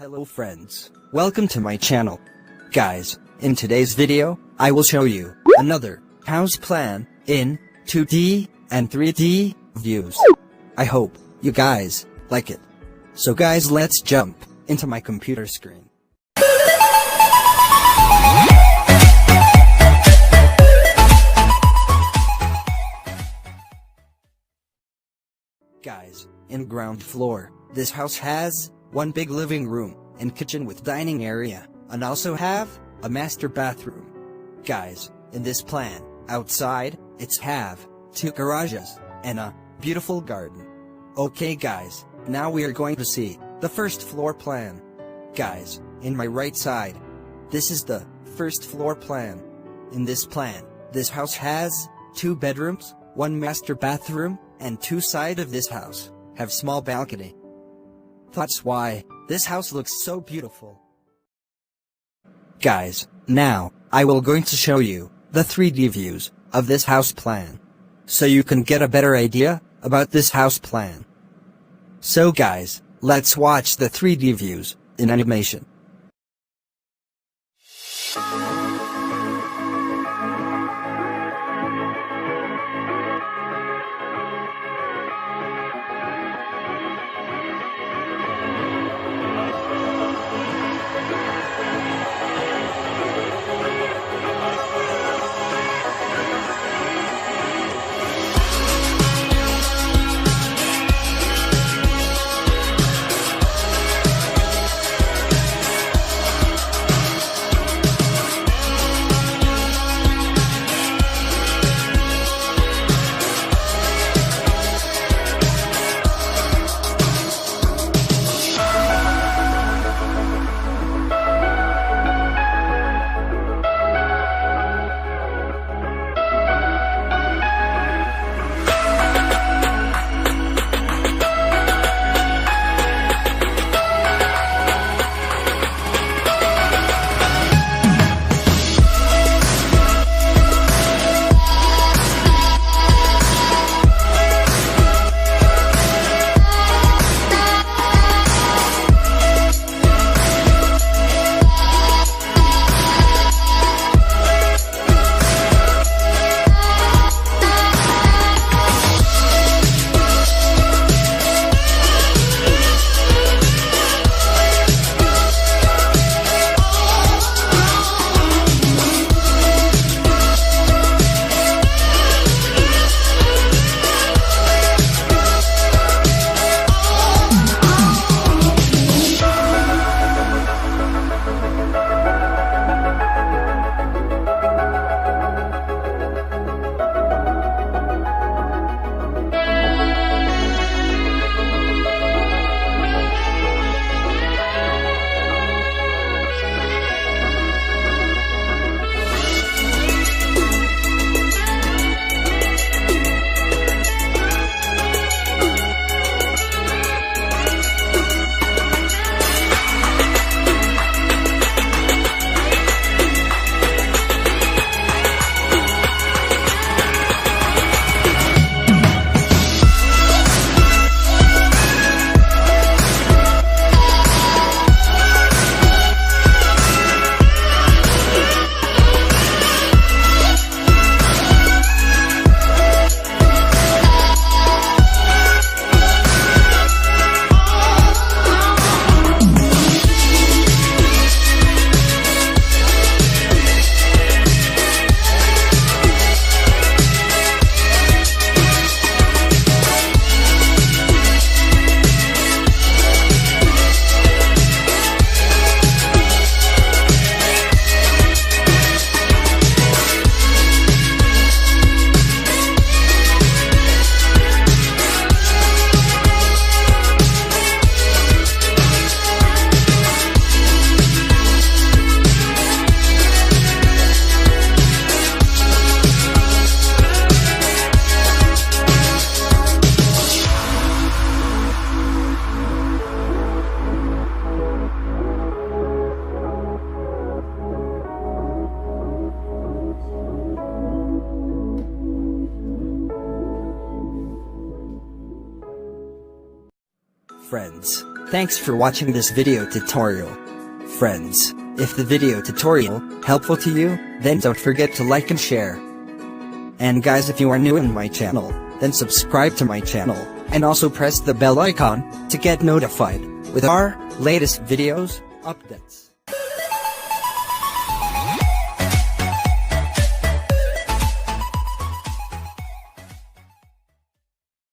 Hello friends, welcome to my channel. Guys, in today's video, I will show you another house plan in 2D and 3D views. I hope you guys like it. So guys, let's jump into my computer screen. Guys, in ground floor, this house has one big living room and kitchen with dining area, and also have a master bathroom. Guys, in this plan, outside, it's have 2 garages and a beautiful garden. Okay guys, now we are going to see the first floor plan. Guys, in my right side, this is the first floor plan. In this plan, this house has 2 bedrooms, 1 master bathroom, and 2 sides of this house have small balcony. That's why this house looks so beautiful. Guys, now I will going to show you the 3D views of this house plan, so you can get a better idea about this house plan. So guys, let's watch the 3D views in animation. friends. Thanks for watching this video tutorial. Friends, if the video tutorial helpful to you, then don't forget to like and share. And guys, if you are new in my channel, then subscribe to my channel, and also press the bell icon to get notified with our latest videos, updates.